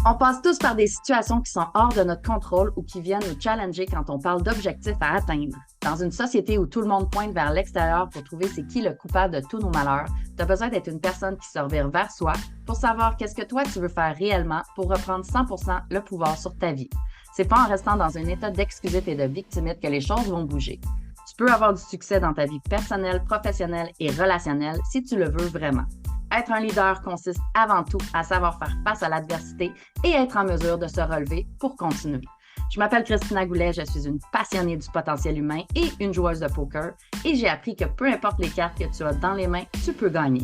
On passe tous par des situations qui sont hors de notre contrôle ou qui viennent nous challenger quand on parle d'objectifs à atteindre. Dans une société où tout le monde pointe vers l'extérieur pour trouver c'est qui le coupable de tous nos malheurs, tu as besoin d'être une personne qui se revire vers soi pour savoir qu'est-ce que toi tu veux faire réellement pour reprendre 100% le pouvoir sur ta vie. C'est pas en restant dans un état d'excusite et de victimite que les choses vont bouger. Tu peux avoir du succès dans ta vie personnelle, professionnelle et relationnelle si tu le veux vraiment. Être un leader consiste avant tout à savoir faire face à l'adversité et être en mesure de se relever pour continuer. Je m'appelle Christina Goulet, je suis une passionnée du potentiel humain et une joueuse de poker et j'ai appris que peu importe les cartes que tu as dans les mains, tu peux gagner.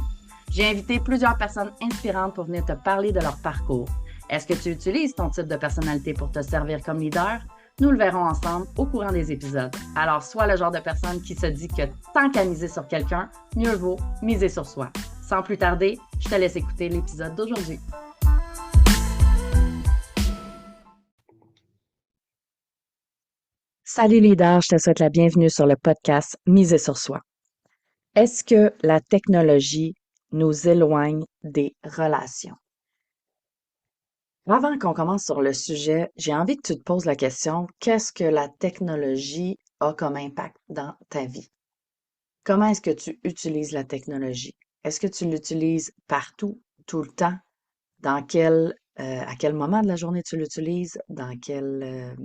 J'ai invité plusieurs personnes inspirantes pour venir te parler de leur parcours. Est-ce que tu utilises ton type de personnalité pour te servir comme leader? Nous le verrons ensemble au courant des épisodes. Alors, sois le genre de personne qui se dit que tant qu'à miser sur quelqu'un, mieux vaut miser sur soi. Sans plus tarder, je te laisse écouter l'épisode d'aujourd'hui. Salut leader, je te souhaite la bienvenue sur le podcast Miser sur soi. Est-ce que la technologie nous éloigne des relations? Avant qu'on commence sur le sujet, j'ai envie que tu te poses la question, qu'est-ce que la technologie a comme impact dans ta vie? Comment est-ce que tu utilises la technologie? Est-ce que tu l'utilises partout, tout le temps? À quel moment de la journée tu l'utilises? Dans quel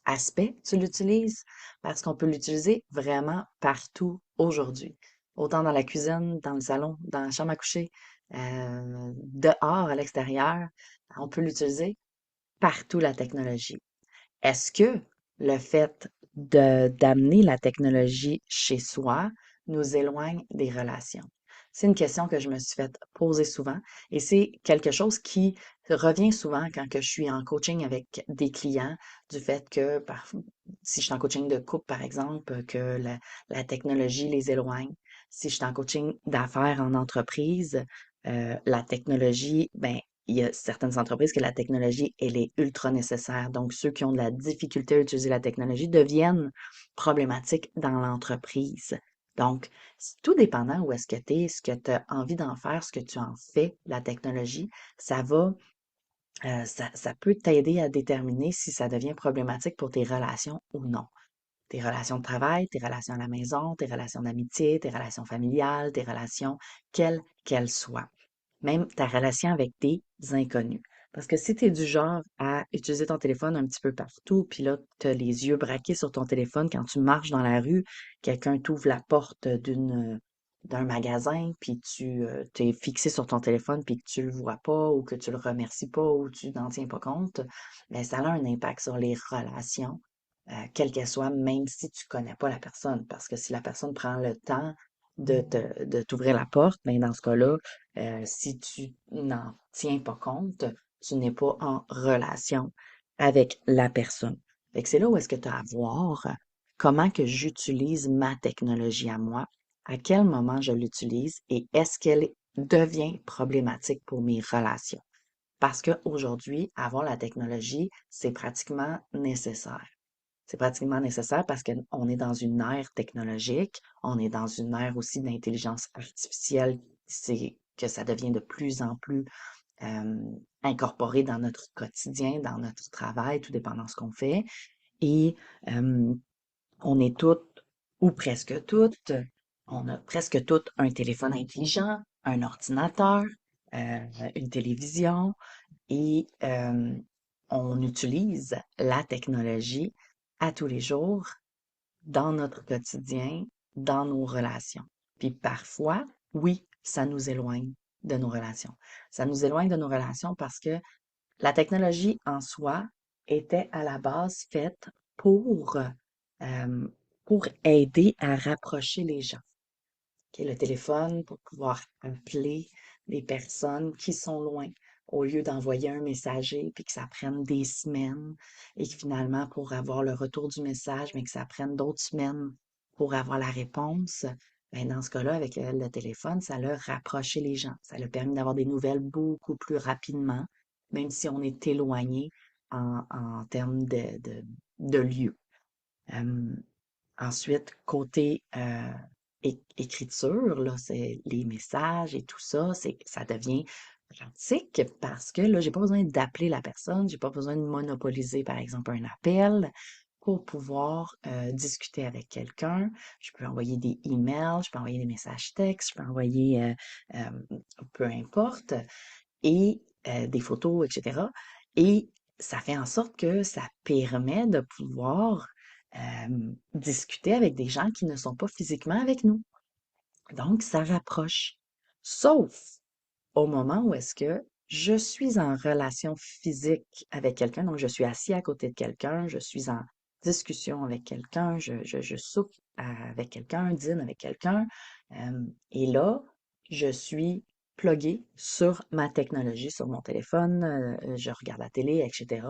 aspect tu l'utilises? Parce qu'on peut l'utiliser vraiment partout aujourd'hui. Autant dans la cuisine, dans le salon, dans la chambre à coucher, dehors, à l'extérieur. On peut l'utiliser partout, la technologie. Est-ce que le fait d'amener la technologie chez soi nous éloigne des relations? C'est une question que je me suis fait poser souvent et c'est quelque chose qui revient souvent quand que je suis en coaching avec des clients, du fait que si je suis en coaching de couple, par exemple, que la technologie les éloigne. Si je suis en coaching d'affaires en entreprise, la technologie, ben, il y a certaines entreprises que la technologie, elle est ultra nécessaire. Donc, ceux qui ont de la difficulté à utiliser la technologie deviennent problématiques dans l'entreprise. Donc, tout dépendant où est-ce que tu es, ce que tu as envie d'en faire, ce que tu en fais, la technologie, ça peut t'aider à déterminer si ça devient problématique pour tes relations ou non. Tes relations de travail, tes relations à la maison, tes relations d'amitié, tes relations familiales, tes relations, quelles qu'elles soient. Même ta relation avec des inconnus. Parce que si tu es du genre à utiliser ton téléphone un petit peu partout, puis là, tu as les yeux braqués sur ton téléphone quand tu marches dans la rue, quelqu'un t'ouvre la porte d'un magasin, puis tu t'es fixé sur ton téléphone, puis que tu le vois pas, ou que tu le remercies pas, ou tu n'en tiens pas compte, ben ça a un impact sur les relations, quelles qu'elles soient, même si tu connais pas la personne. Parce que si la personne prend le temps de t'ouvrir la porte, ben dans ce cas-là, si tu n'en tiens pas compte, tu n'es pas en relation avec la personne. Fait que c'est là où est-ce que tu as à voir comment que j'utilise ma technologie à moi, à quel moment je l'utilise et est-ce qu'elle devient problématique pour mes relations. Parce qu'aujourd'hui, avoir la technologie, c'est pratiquement nécessaire. C'est pratiquement nécessaire parce qu'on est dans une ère technologique, on est dans une ère aussi d'intelligence artificielle, c'est que ça devient de plus en plus euh, incorporé dans notre quotidien, dans notre travail, tout dépendant de ce qu'on fait. Et euh, on est toutes, ou presque toutes, on a presque toutes un téléphone intelligent, un ordinateur, une télévision, et on utilise la technologie à tous les jours dans notre quotidien, dans nos relations. Puis parfois, oui, ça nous éloigne de nos relations. Ça nous éloigne de nos relations parce que la technologie en soi était à la base faite euh, pour aider à rapprocher les gens. OK, le téléphone pour pouvoir appeler des personnes qui sont loin, au lieu d'envoyer un messager puis que ça prenne des semaines et que finalement, pour avoir le retour du message, mais que ça prenne d'autres semaines pour avoir la réponse, ben dans ce cas-là, avec le téléphone, ça a rapproché les gens. Ça a permis d'avoir des nouvelles beaucoup plus rapidement, même si on est éloigné en termes de lieu. Euh, Ensuite, côté écriture, là, c'est les messages et tout ça, ça devient pratique parce que là, j'ai pas besoin d'appeler la personne, j'ai pas besoin de monopoliser, par exemple, un appel pour pouvoir discuter avec quelqu'un. Je peux envoyer des emails, je peux envoyer des messages textes, je peux envoyer peu importe, et des photos, etc. Et ça fait en sorte que ça permet de pouvoir discuter avec des gens qui ne sont pas physiquement avec nous. Donc, ça rapproche. Sauf au moment où est-ce que je suis en relation physique avec quelqu'un, donc je suis assis à côté de quelqu'un, je suis en discussion avec quelqu'un, je soupe avec quelqu'un, dîne avec quelqu'un, et là, je suis pluguée sur ma technologie, sur mon téléphone, je regarde la télé, etc.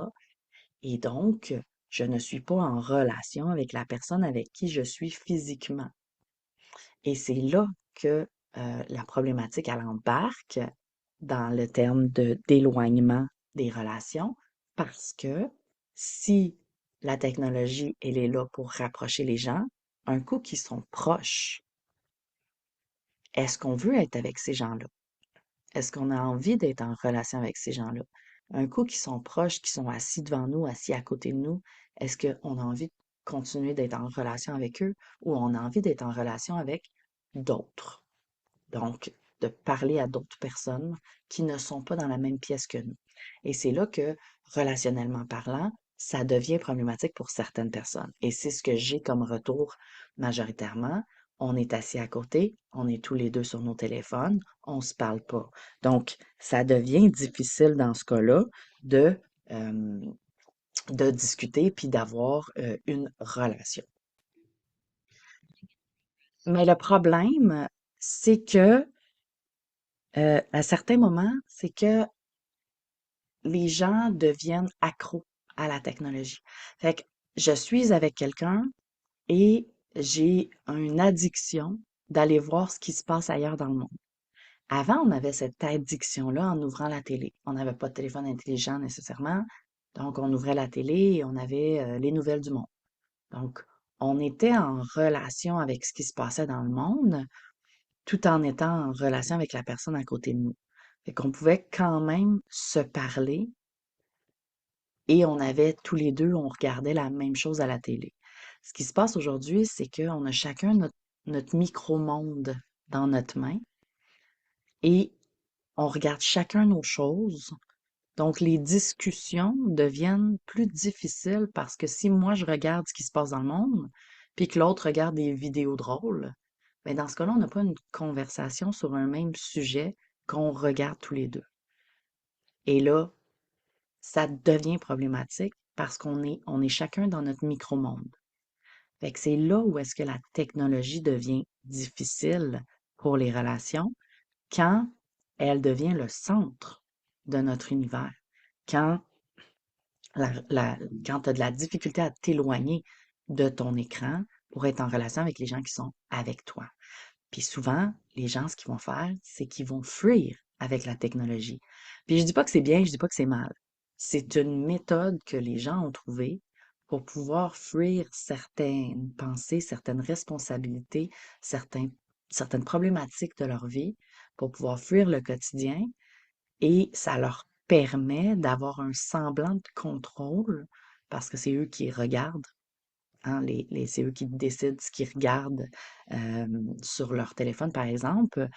Et donc, je ne suis pas en relation avec la personne avec qui je suis physiquement. Et c'est là que la problématique, elle embarque dans le terme d'éloignement des relations, parce que si la technologie, elle est là pour rapprocher les gens, un coup qu'ils sont proches, est-ce qu'on veut être avec ces gens-là? Est-ce qu'on a envie d'être en relation avec ces gens-là? Un coup qu'ils sont proches, qui sont assis devant nous, assis à côté de nous, est-ce qu'on a envie de continuer d'être en relation avec eux ou on a envie d'être en relation avec d'autres? Donc, de parler à d'autres personnes qui ne sont pas dans la même pièce que nous. Et c'est là que, relationnellement parlant, ça devient problématique pour certaines personnes. Et c'est ce que j'ai comme retour majoritairement. On est assis à côté, on est tous les deux sur nos téléphones, on se parle pas. Donc, ça devient difficile dans ce cas-là de, euh, de discuter puis d'avoir une relation. Mais le problème, c'est que à certains moments, c'est que les gens deviennent accros à la technologie. Fait que je suis avec quelqu'un et j'ai une addiction d'aller voir ce qui se passe ailleurs dans le monde. Avant, on avait cette addiction-là en ouvrant la télé. On n'avait pas de téléphone intelligent nécessairement, donc on ouvrait la télé et on avait les nouvelles du monde. Donc, on était en relation avec ce qui se passait dans le monde, tout en étant en relation avec la personne à côté de nous. Fait qu'on pouvait quand même se parler et on avait tous les deux, on regardait la même chose à la télé. Ce qui se passe aujourd'hui, c'est qu'on a chacun notre micro-monde dans notre main et on regarde chacun nos choses. Donc, les discussions deviennent plus difficiles parce que si moi, je regarde ce qui se passe dans le monde, puis que l'autre regarde des vidéos drôles, ben dans ce cas-là, on n'a pas une conversation sur un même sujet qu'on regarde tous les deux. Et là, ça devient problématique parce on est chacun dans notre micro-monde. Fait que c'est là où est-ce que la technologie devient difficile pour les relations quand elle devient le centre de notre univers. Quand quand tu as de la difficulté à t'éloigner de ton écran pour être en relation avec les gens qui sont avec toi. Puis souvent, les gens, ce qu'ils vont faire, c'est qu'ils vont fuir avec la technologie. Puis je dis pas que c'est bien, je dis pas que c'est mal. C'est une méthode que les gens ont trouvée pour pouvoir fuir certaines pensées, certaines responsabilités, certaines problématiques de leur vie, pour pouvoir fuir le quotidien et ça leur permet d'avoir un semblant de contrôle parce que c'est eux qui regardent. Hein, c'est eux qui décident ce qu'ils regardent sur leur téléphone, par exemple.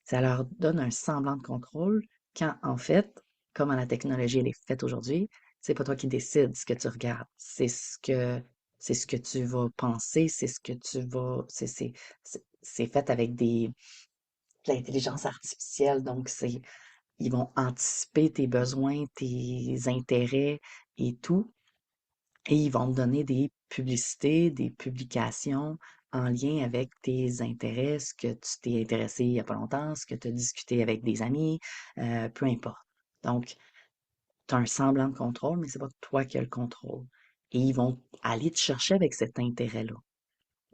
Ça leur donne un semblant de contrôle quand, en fait, comme la technologie elle est faite aujourd'hui, c'est pas toi qui décides ce que tu regardes. C'est ce que tu vas penser, c'est ce que tu vas. C'est fait avec de l'intelligence artificielle, donc ils vont anticiper tes besoins, tes intérêts et tout. Et ils vont te donner des publicités, des publications en lien avec tes intérêts, ce que tu t'es intéressé il y a pas longtemps, ce que tu as discuté avec des amis, peu importe. Donc, tu as un semblant de contrôle, mais c'est pas toi qui as le contrôle. Et ils vont aller te chercher avec cet intérêt-là.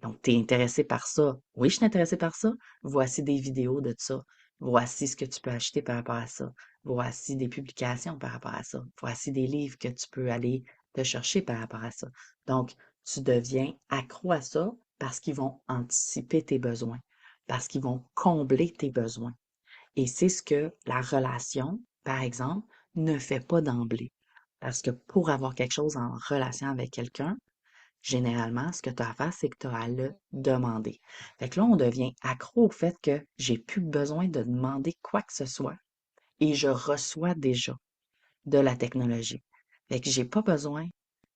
Donc, tu es intéressé par ça. Oui, je suis intéressé par ça. Voici des vidéos de ça. Voici ce que tu peux acheter par rapport à ça. Voici des publications par rapport à ça. Voici des livres que tu peux aller te chercher par rapport à ça. Donc, tu deviens accro à ça parce qu'ils vont anticiper tes besoins, parce qu'ils vont combler tes besoins. Et c'est ce que la relation, par exemple, ne fait pas d'emblée. Parce que pour avoir quelque chose en relation avec quelqu'un, généralement, ce que tu as à faire, c'est que tu as à le demander. Fait que là, on devient accro au fait que j'ai plus besoin de demander quoi que ce soit et je reçois déjà de la technologie. Fait que j'ai pas besoin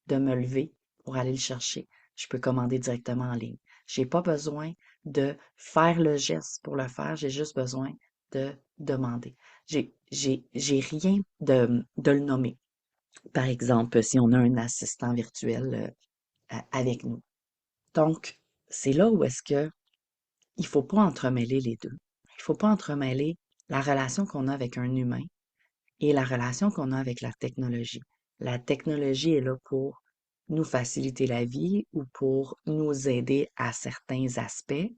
de me lever pour aller le chercher. Je peux commander directement en ligne. J'ai pas besoin de faire le geste pour le faire, j'ai juste besoin de demander. J'ai rien de le nommer. Par exemple, si on a un assistant virtuel avec nous. Donc, c'est là où est-ce que il faut pas entremêler les deux. Il faut pas entremêler la relation qu'on a avec un humain et la relation qu'on a avec la technologie. La technologie est là pour nous faciliter la vie ou pour nous aider à certains aspects,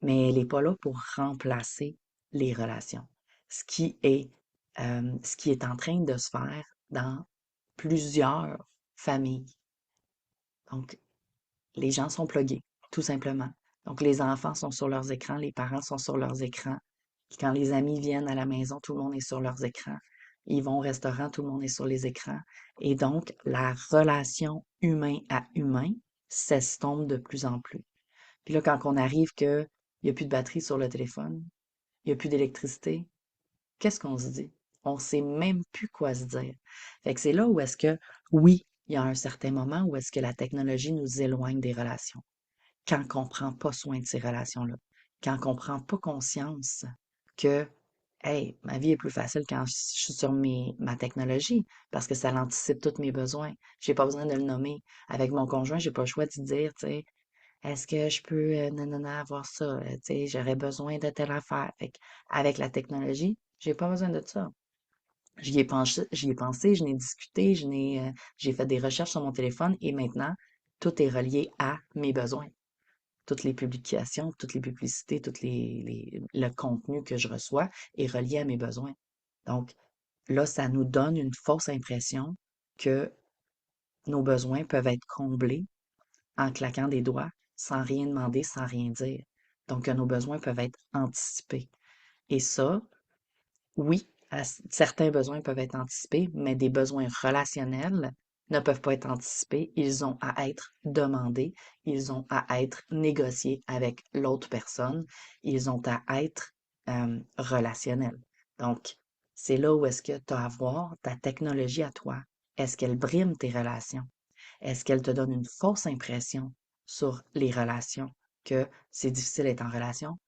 mais elle n'est pas là pour remplacer les relations. Ce qui est en train de se faire dans plusieurs familles. Donc, les gens sont plugués, tout simplement. Donc, les enfants sont sur leurs écrans, les parents sont sur leurs écrans. Quand les amis viennent à la maison, tout le monde est sur leurs écrans. Ils vont au restaurant, tout le monde est sur les écrans. Et donc, la relation humain à humain s'estompe de plus en plus. Puis là, quand on arrive qu'il n'y a plus de batterie sur le téléphone, il n'y a plus d'électricité, qu'est-ce qu'on se dit? On ne sait même plus quoi se dire. Fait que c'est là où est-ce que, oui, il y a un certain moment où est-ce que la technologie nous éloigne des relations quand on ne prend pas soin de ces relations-là, quand on ne prend pas conscience que, hey, ma vie est plus facile quand je suis sur ma technologie parce que ça anticipe tous mes besoins. J'ai pas besoin de le nommer. Avec mon conjoint, j'ai pas le choix de dire, tu sais, est-ce que je peux, nanana, avoir ça? Tu sais, j'aurais besoin de telle affaire. Fait que, avec la technologie, j'ai pas besoin de ça. J'y ai pensé, je n'ai discuté, j'ai fait des recherches sur mon téléphone et maintenant, tout est relié à mes besoins toutes les publications, toutes les publicités, le contenu que je reçois est relié à mes besoins. Donc, là, ça nous donne une fausse impression que nos besoins peuvent être comblés en claquant des doigts, sans rien demander, sans rien dire. Donc, que nos besoins peuvent être anticipés. Et ça, oui, certains besoins peuvent être anticipés, mais des besoins relationnels ne peuvent pas être anticipés. Ils ont à être demandés, ils ont à être négociés avec l'autre personne, ils ont à être relationnels. Donc, c'est là où est-ce que tu as à voir ta technologie à toi. Est-ce qu'elle brime tes relations? Est-ce qu'elle te donne une fausse impression sur les relations, que c'est difficile d'être en relation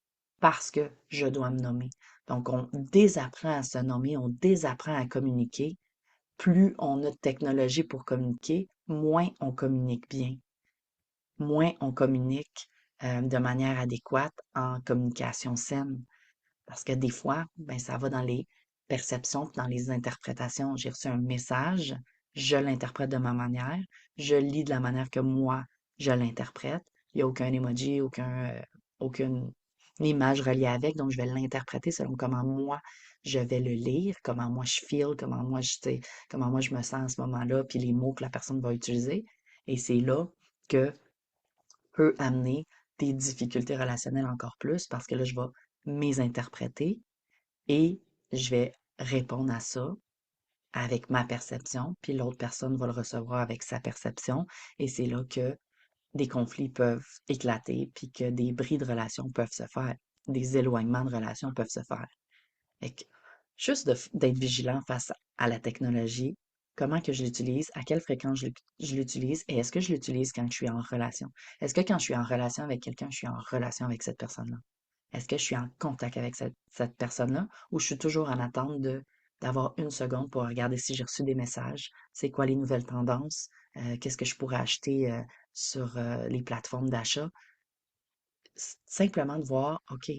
parce que je dois me nommer? Donc, on désapprend à se nommer, on désapprend à communiquer. Plus on a de technologie pour communiquer, moins on communique bien, moins on communique de manière adéquate en communication saine. Parce que des fois, ben, ça va dans les perceptions, dans les interprétations. J'ai reçu un message, je l'interprète de ma manière, je le lis de la manière que moi, je l'interprète. Il n'y a aucun emoji, aucune image reliée avec, donc je vais l'interpréter selon comment moi, je vais le lire, comment moi je feel, comment moi je me sens à ce moment-là, puis les mots que la personne va utiliser. Et c'est là que peut amener des difficultés relationnelles encore plus parce que là, je vais mésinterpréter et je vais répondre à ça avec ma perception, puis l'autre personne va le recevoir avec sa perception, et c'est là que des conflits peuvent éclater, puis que des bris de relations peuvent se faire, des éloignements de relations peuvent se faire. Fait que juste d'être vigilant face à la technologie, comment que je l'utilise, à quelle fréquence je l'utilise, et est-ce que je l'utilise quand je suis en relation? Est-ce que quand je suis en relation avec quelqu'un, je suis en relation avec cette personne-là? Est-ce que je suis en contact avec cette personne-là ou je suis toujours en attente d'avoir une seconde pour regarder si j'ai reçu des messages, c'est quoi les nouvelles tendances, qu'est-ce que je pourrais acheter sur les plateformes d'achat? Simplement de voir, OK,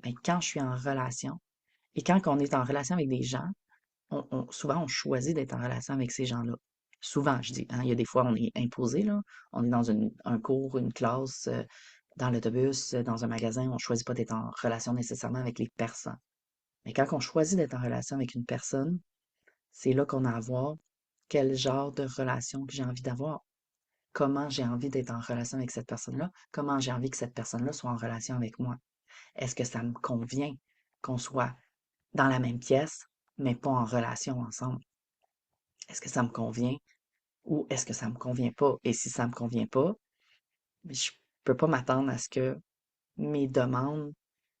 ben, quand je suis en relation, et quand on est en relation avec des gens, souvent on choisit d'être en relation avec ces gens-là. Souvent, je dis, hein, il y a des fois on est imposé, là. On est dans un cours, une classe, dans l'autobus, dans un magasin, on ne choisit pas d'être en relation nécessairement avec les personnes. Mais quand on choisit d'être en relation avec une personne, c'est là qu'on a à voir quel genre de relation que j'ai envie d'avoir. Comment j'ai envie d'être en relation avec cette personne-là? Comment j'ai envie que cette personne-là soit en relation avec moi? Est-ce que ça me convient qu'on soit dans la même pièce, mais pas en relation ensemble. Est-ce que ça me convient ou est-ce que ça me convient pas? Et si ça me convient pas, je peux pas m'attendre à ce que mes demandes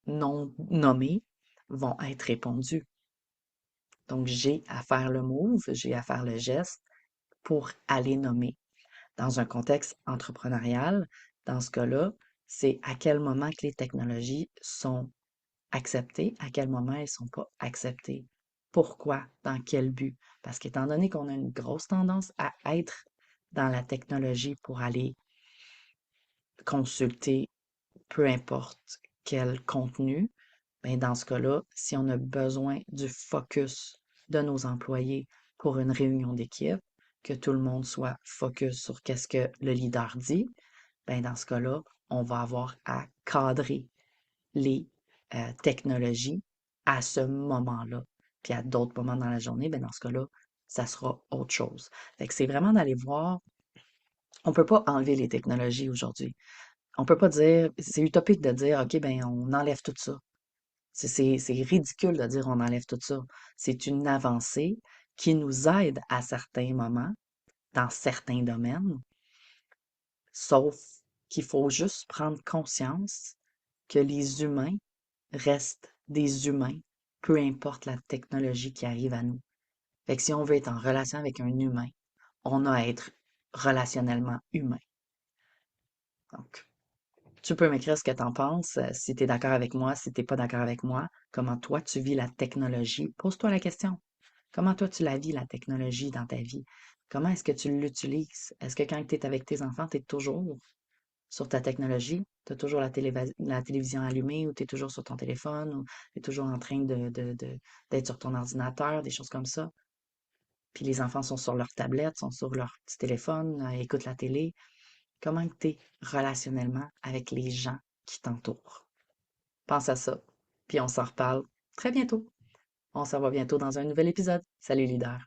non nommées vont être répondues. Donc, j'ai à faire le move, j'ai à faire le geste pour aller nommer. Dans un contexte entrepreneurial, dans ce cas-là, c'est à quel moment que les technologies sont acceptées, à quel moment elles ne sont pas acceptées. Pourquoi? Dans quel but? Parce qu'étant donné qu'on a une grosse tendance à être dans la technologie pour aller consulter peu importe quel contenu, ben dans ce cas-là, si on a besoin du focus de nos employés pour une réunion d'équipe, que tout le monde soit focus sur qu'est-ce que le leader dit, ben dans ce cas-là, on va avoir à cadrer les technologies à ce moment-là. Puis à d'autres moments dans la journée, ben dans ce cas-là, ça sera autre chose. Fait que c'est vraiment d'aller voir. On ne peut pas enlever les technologies aujourd'hui. On peut pas dire, c'est utopique de dire, OK, ben on enlève tout ça. C'est ridicule de dire on enlève tout ça. C'est une avancée qui nous aide à certains moments, dans certains domaines, sauf qu'il faut juste prendre conscience que les humains restent des humains, peu importe la technologie qui arrive à nous. Fait que si on veut être en relation avec un humain, on a à être relationnellement humain. Donc, tu peux m'écrire ce que tu en penses, si tu es d'accord avec moi, si tu n'es pas d'accord avec moi, comment toi tu vis la technologie. Pose-toi la question. Comment toi tu la vis, la technologie dans ta vie? Comment est-ce que tu l'utilises? Est-ce que quand tu es avec tes enfants, tu es toujours sur ta technologie? Tu as toujours la télévision allumée ou tu es toujours sur ton téléphone ou tu es toujours en train d'être sur ton ordinateur, des choses comme ça? Puis les enfants sont sur leur tablette, sont sur leur petit téléphone, écoutent la télé. Comment tu es relationnellement avec les gens qui t'entourent? Pense à ça, puis on s'en reparle très bientôt. On se revoit bientôt dans un nouvel épisode. Salut leader!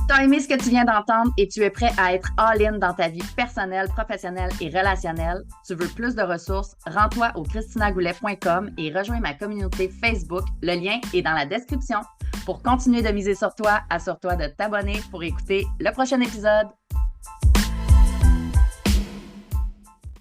T'as aimé ce que tu viens d'entendre et tu es prêt à être all-in dans ta vie personnelle, professionnelle et relationnelle? Tu veux plus de ressources? Rends-toi au christinagoulet.com et rejoins ma communauté Facebook. Le lien est dans la description. Pour continuer de miser sur toi, assure-toi de t'abonner pour écouter le prochain épisode.